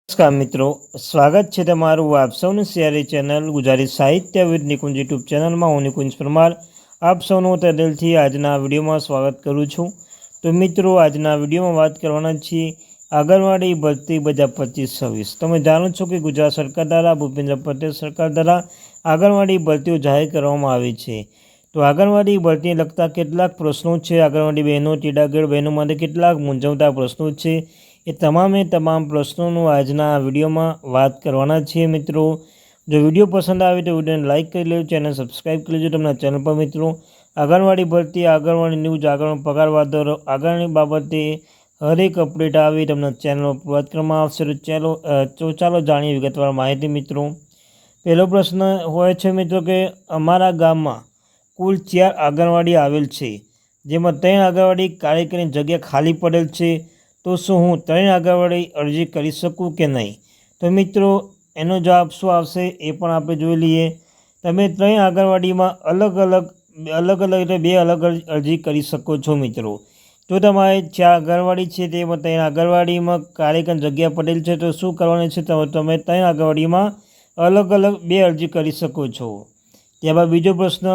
નમસ્કાર મિત્રો, સ્વાગત છે તમારું આપ સૌની સિયારી ચેનલ ગુજરાતી સાહિત્ય વિદ નિકુંજ યુટ્યુબ ચેનલમાં. હું નિકુંજ પરમાર આપ સૌનું તહેદિલથી આજના વિડીયોમાં સ્વાગત કરું છું. તો મિત્રો, આજના વિડીયોમાં વાત કરવાના છીએ આંગણવાડી ભરતી 2025-26. તમે જાણો છો કે ગુજરાત સરકાર દ્વારા ભૂપેન્દ્ર પટેલ સરકાર દ્વારા આંગણવાડી ભરતીઓ જાહેર કરવામાં આવી છે. તો આંગણવાડી ભરતીને લગતા કેટલાક પ્રશ્નો છે, આંગણવાડી બહેનો, ટીડાગઢ બહેનો માટે કેટલાક મૂંઝવતા પ્રશ્નો છે, એ તમામ પ્રશ્નોનું આજના વિડીયોમાં વાત કરવાના છીએ મિત્રો. જો વિડીયો પસંદ આવે તો વિડીયોને લાઇક કરી લેજો, ચેનલ સબસ્ક્રાઈબ કરી લેજો. તમને ચેનલ પર મિત્રો આંગણવાડી ભરતી, આંગણવાડી ન્યૂઝ, આંગણવાડી પગાર વાદળો, આંગણવાડી બાબતે હરેક અપડેટ આવી તમને ચેનલ પર વાત કરવામાં આવશે. તો ચાલો જાણીએ વિગતવાર માહિતી મિત્રો. પહેલો પ્રશ્ન હોય છે મિત્રો કે અમારા ગામમાં કુલ 4 આંગણવાડી આવેલ છે, જેમાં 3 આંગણવાડી કાર્યકરની જગ્યા ખાલી પડેલ છે. તો શું હું 3 આંગણવાડી અરજી કરી શકું કે નહીં? તો મિત્રો, એનો જવાબ શું આવશે એ પણ આપણે જોઈ લઈએ. તમે 3 આંગણવાડીમાં અલગ અલગ એટલે 2 અલગ અરજી કરી શકો છો મિત્રો. જો તમારે 4 આંગણવાડી છે તેમાં 3 આંગણવાડીમાં કાર્યકર જગ્યા પડેલ છે તો શું કરવાનું છે? તમે 3 આંગણવાડીમાં અલગ 2 અરજી કરી શકો છો. ત્યારબાદ બીજો પ્રશ્ન,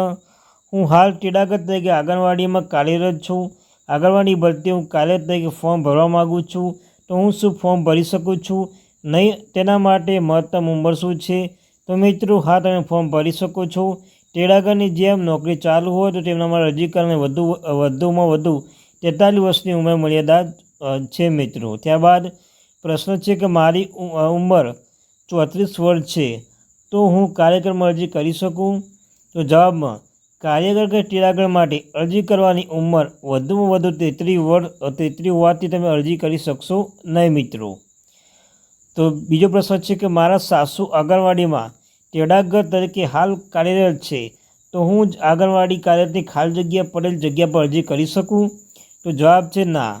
હું હાલ ટીડાગઢ તરીકે આંગણવાડીમાં કાર્યરત છું. આંગણવાડી ભરતી હું કાર્યરત તરીકે ફોર્મ ભરવા માગું છું. તો હું શું ફોર્મ ભરી શકું છું? નહીં. તેના માટે મહત્તમ ઉંમર શું છે? તો મિત્રો, હા, તમે ફોર્મ ભરી શકો છો. ટીડાગઢની જેમ નોકરી ચાલુ હોય તો તેમના માટે અરજી કરવાની વધુમાં વધુ 43 વર્ષની ઉંમર મર્યાદા છે મિત્રો. ત્યારબાદ પ્રશ્ન છે કે મારી ઉંમર 34 વર્ષ છે, તો હું કાર્યક્રમમાં અરજી કરી શકું? તો જવાબમાં કાર્યકર કે ટીડાગઢ માટે અરજી કરવાની ઉંમર વધુમાં વધુ 33 હોવાથી તમે અરજી કરી શકશો નહીં મિત્રો. તો બીજો પ્રશ્ન છે કે મારા સાસુ આંગણવાડીમાં ટીડાગઢ તરીકે હાલ કાર્યરત છે, તો હું જ આંગણવાડી કાર્યરતની ખાલી જગ્યા પડેલ જગ્યા પર અરજી કરી શકું? તો જવાબ છે ના.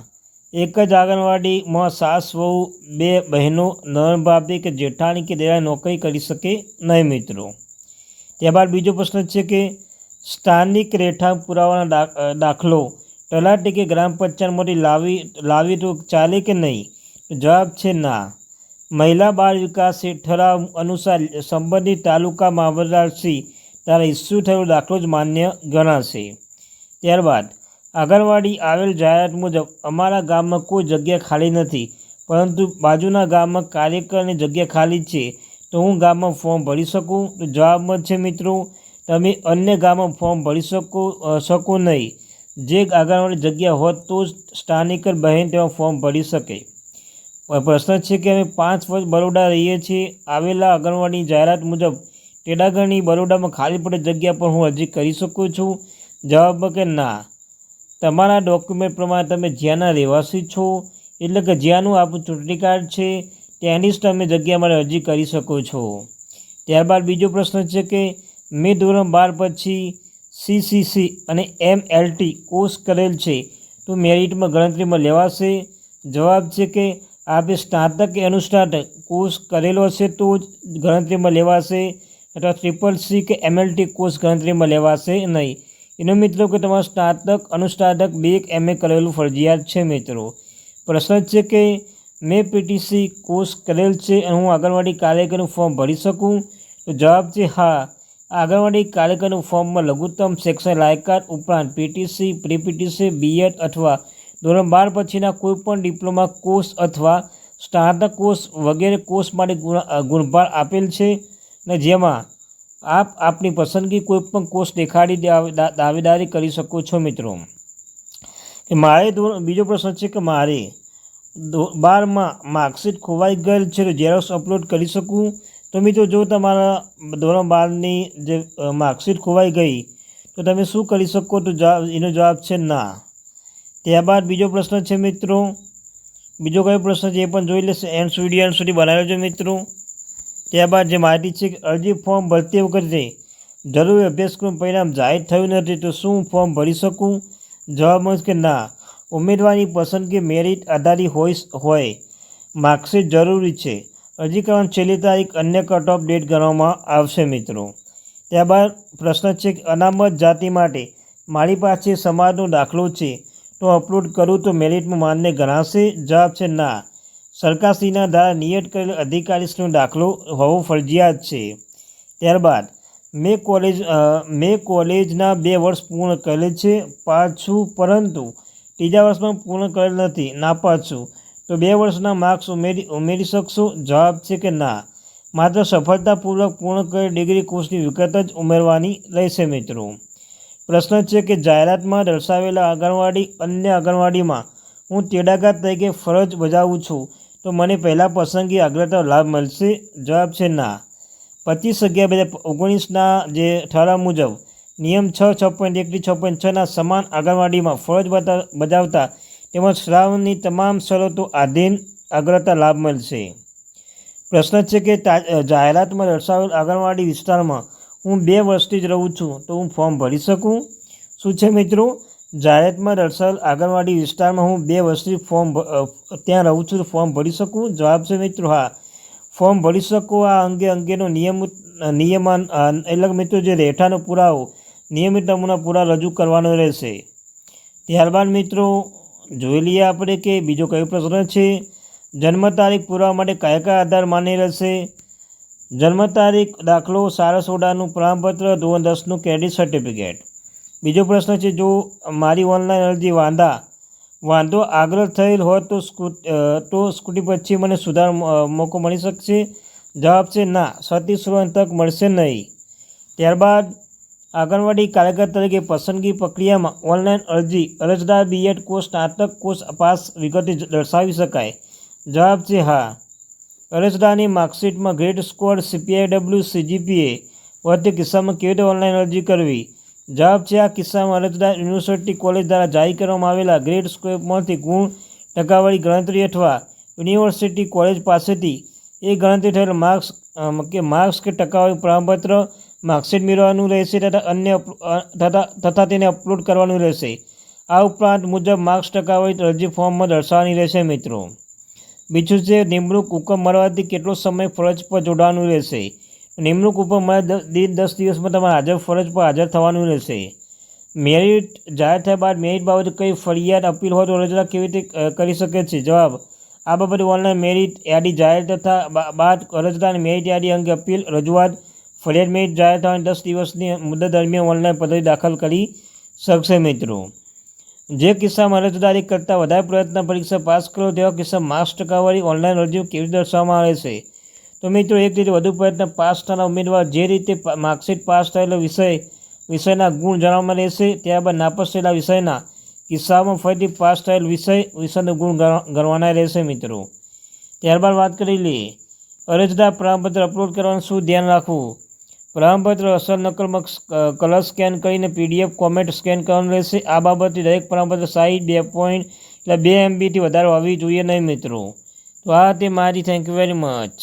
એક જ આંગણવાડીમાં સાસ વહુ 2 બહેનો, નણંદ ભાભી કે જેઠાણી કે દેરાણી નોકરી કરી શકે નહીં મિત્રો. ત્યારબાદ બીજો પ્રશ્ન છે કે સ્થાનિક રહેઠાણ પુરાવાનો દાખલો તલાટી કે ગ્રામ પંચાયતમાંથી લાવી તો ચાલે કે નહીં? તો જવાબ છે ના. મહિલા બાળ વિકાસ ઠરાવ અનુસાર સંબંધિત તાલુકા મામલતદારશ્રી દ્વારા ઇસ્યુ થયેલો દાખલો જ માન્ય ગણાશે. ત્યારબાદ આંગણવાડી આવેલ જાહેરાત મુજબ અમારા ગામમાં કોઈ જગ્યા ખાલી નથી, પરંતુ બાજુના ગામમાં કાર્યકરની જગ્યા ખાલી છે, તો હું ગામમાં ફોર્મ ભરી શકું? તો જવાબમાં છે મિત્રો, તમે અન્ય ગામમાં ફોર્મ ભરી શકો નહીં. જે આંગણવાડી જગ્યા હોત તો જ સ્થાનિક બહેન તેમાં ફોર્મ ભરી શકે. પ્રશ્ન છે કે અમે 5 વર્ષ બરોડા રહીએ છીએ. આવેલા આંગણવાડી જાહેરાત મુજબ ટીડાગઢની બરોડામાં ખાલી પડેલ જગ્યા પર હું અરજી કરી શકું છું? જવાબ કે ના. તમારા ડોક્યુમેન્ટ પ્રમાણે તમે જ્યાંના રહેવાસી છો, એટલે કે જ્યાંનું આપણું ચૂંટણી કાર્ડ છે ત્યાંની જ તમે જગ્યા માટે અરજી કરી શકો છો. ત્યારબાદ બીજો પ્રશ્ન છે કે મેં ધોરણ 12 પછી CCC અને MLT કોર્સ કરેલ છે, તો મેરિટમાં ગણતરીમાં લેવાશે? જવાબ છે કે આપે સ્નાતક કે અનુસ્નાતક કોર્સ કરેલો હશે તો જ ગણતરીમાં લેવાશે, અથવા CCC કે MLT કોર્સ ગણતરીમાં લેવાશે નહીં. એનો મિત્રો કે તમારું સ્નાતક અનુસ્નાતક 2 MA કરેલું ફરજિયાત છે મિત્રો. પ્રશ્ન છે કે મેં PTC કોર્સ કરેલ છે અને હું આંગણવાડી કાર્યકરનું ફોર્મ ભરી શકું? તો જવાબ છે હા. આંગણવાડી કાર્યકરનું ફોર્મમાં લઘુત્તમ શૈક્ષણિક લાયકાત ઉપરાંત PTC, પ્રી-PTC, B.Ed અથવા ધોરણ 12 પછીના કોઈપણ ડિપ્લોમા કોર્સ અથવા સ્નાતક કોર્સ વગેરે કોર્સ માટે ગુણભાર આપેલ છે, અને જેમાં આપ આપની પસંદગી કોઈપણ કોર્સ દેખાડી દાવેદારી કરી શકો છો મિત્રો. કે બીજો પ્રશ્ન છે કે મારે 12માં માર્કશીટ ખોવાઈ ગયેલ છે તો ઝેરોક્ષ અપલોડ કરી શકું? તો મિત્રો, જો તમારા ધોરણ 12ની જે માર્કશીટ ખોવાઈ ગઈ તો તમે શું કરી શકો? તો એનો જવાબ છે ના. ત્યારબાદ બીજો પ્રશ્ન છે મિત્રો, બીજો કયો પ્રશ્ન છે એ પણ જોઈ લેશે. એન્ડ સુધી બનાવી લેજો મિત્રો. ત્યારબાદ જે માહિતી છે કે અરજી ફોર્મ ભરતી વખતે જરૂરી અભ્યાસક્રમ પરિણામ જાહેર થયું નથી, તો શું ફોર્મ ભરી શકું? જવાબમાં કે ના. ઉમેદવારની પસંદગી મેરિટ આધારિત હોય. માર્કશીટ જરૂરી છે. અરજી કરવાની છેલ્લી તારીખ અન્ય કટ ઓફ ડેટ ગણવામાં આવશે મિત્રો. ત્યારબાદ પ્રશ્ન છે કે અનામત જાતિ માટે મારી પાસે સમાજનો દાખલો છે, તો અપલોડ કરું તો મેરિટમાં માન્ય ગણાશે? જવાબ છે ના. સરકારશ્રીના દ્વારા નિયત કરેલ અધિકારીશ્રીનો દાખલો હોવો ફરજિયાત છે। ત્યારબાદ મેં કોલેજના 2 વર્ષ પૂર્ણ કરેલ છે, પાસ છું, પરંતુ ત્રીજા વર્ષમાં પૂર્ણ કરેલ નથી, નાપાસ છું, તો 2 વર્ષના માર્ક્સ ઉમેરી શકશો? જવાબ છે કે ના, માત્ર સફળતાપૂર્વક પૂર્ણ કરેલ ડિગ્રી કોર્સની વિગત જ ઉમેરવાની રહેશે મિત્રો। પ્રશ્ન છે કે જાહેરાતમાં દર્શાવેલા આંગણવાડી અન્ય આંગણવાડીમાં હું તેડાગર તરીકે ફરજ બજાવું છું, તો મને પહેલાં પસંદગી અગ્રતા લાભ મળશે? જવાબ છે ના। 25/11/2019ના જે ઠરાવ મુજબ નિયમ 6.6.1 થી 6.6ના સમાન આંગણવાડીમાં ફરજ બજાવતા તેમજ શ્રાવણની તમામ શરતો આધીન અગ્રતા લાભ મળશે। પ્રશ્ન છે કે જાહેરાતમાં દર્શાવેલ આંગણવાડી વિસ્તારમાં હું 2 વર્ષથી જ રહું છું, તો હું ફોર્મ ભરી શકું? શું છે મિત્રો, જાહેરાતમાં દર્શાવેલ આંગણવાડી વિસ્તારમાં હું 2 વર્ષથી ત્યાં રહું છું, તો ફોર્મ ભરી શકું? જવાબ છે મિત્રો હા, ફોર્મ ભરી શકો। આ અંગેનો નિયમન એટલે મિત્રો જે રહેઠાણનો પુરાવો નિયમિત નમૂના પુરાવો રજૂ કરવાનો રહેશે। ત્યારબાદ મિત્રો જોઈ લઈએ આપણે કે બીજો કયો પ્રશ્ન છે, જન્મ તારીખ પુરાવા માટે કયા આધાર માન્ય રહેશે? જન્મ તારીખ, દાખલો, શાળા સોડાનું પ્રમાણપત્ર, ધોરણ 10નું ક્રેડિટ સર્ટિફિકેટ। બીજો પ્રશ્ન છે, જો મારી ઓનલાઈન અરજી વાંધો આગળ થયેલ હોય તો સ્કૂટી પછી મને સુધાર મોકો મળી શકશે? જવાબ છે ના, 36 વર્ષની તક મળશે નહીં। ત્યારબાદ આંગણવાડી કાર્યકર તરીકે પસંદગી પ્રક્રિયામાં ઓનલાઈન અરજદાર B.Ed કોર્સ, સ્નાતક કોર્સ પાસ વિગતે દર્શાવી શકાય? જવાબ છે હા। અરજદારની માર્કશીટમાં ગ્રેડ સ્કોર, CPIW, CGPA વગેરે કિસ્સામાં કેવી રીતે ઓનલાઈન અરજી કરવી? જવાબ છે આ કિસ્સામાં અરજદાર યુનિવર્સિટી કોલેજ દ્વારા જારી કરવામાં આવેલા ગ્રેડ સ્કોરમાંથી ગુણ ટકાવારી ગણતરી અથવા યુનિવર્સિટી કોલેજ પાસેથી એ ગણતરી થયેલ માર્ક્સ કે ટકાવારી પ્રમાણપત્ર માર્કશીટ મેળવવાનું રહેશે તથા તેને અપલોડ કરવાનું રહેશે। આ ઉપરાંત મુજબ માર્ક્સ ટકાવારી અરજી ફોર્મમાં દર્શાવવાની રહેશે મિત્રો। બીજું છે નિમણૂક હુકમ મળવાથી કેટલો સમય ફરજ પર જોડાવાનું રહેશે? નિમણૂક હુકમ મળ્યા 10 દિવસમાં તમારે ફરજ પર હાજર થવાનું રહેશે। મેરિટ જાહેર થયા બાદ મેરિટ બાબતે કંઈ ફરિયાદ અપીલ હોય તો અરજદાર કેવી રીતે કરી શકે છે? જવાબ, આ બાબતે ઓનલાઈન મેરિટ યાદી જાહેર થતા બાદ અરજદારની મેરિટ યાદી અંગે અપીલ, રજૂઆત, ફરિયાદ મેરિટ જાહેર થવાની 10 દિવસની મુદત દરમિયાન ઓનલાઈન પદ્ધતિ દાખલ કરી શકશે મિત્રો। જે કિસ્સામાં અરજદાર એક કરતાં વધારે પ્રયત્ન પરીક્ષા પાસ કરો તેવા કિસ્સામાં માર્ક્સ ટકાવારી ઓનલાઈન અરજી કેવી રીતે દર્શાવવામાં આવે છે? તો મિત્રો એક રીતે વધુ પ્રયત્ન પાસ થનાર ઉમેદવાર જે રીતે માર્કશીટ પાસ થયેલો વિષયના ગુણ જણાવવામાં રહેશે। ત્યારબાદ નાપાસ થયેલા વિષયના કિસ્સામાં ફરીથી પાસ થયેલ વિષયનો ગુણ ગણવાના રહેશે મિત્રો। ત્યારબાદ વાત કરી લઈએ અરજદાર પ્રમાણપત્ર અપલોડ કરવાનું શું ધ્યાન રાખવું? પ્રમાણપત્ર અસલ નકલમાં કલર સ્કેન કરીને PDF ફોર્મેટ સ્કેન કરવાનું રહેશે। આ બાબતથી દરેક પ્રમાણપત્ર સાઇઝ 2 MBથી વધારે હોવી જોઈએ નહીં મિત્રો। તો આ તે મારી, થેન્ક યુ વેરી મચ।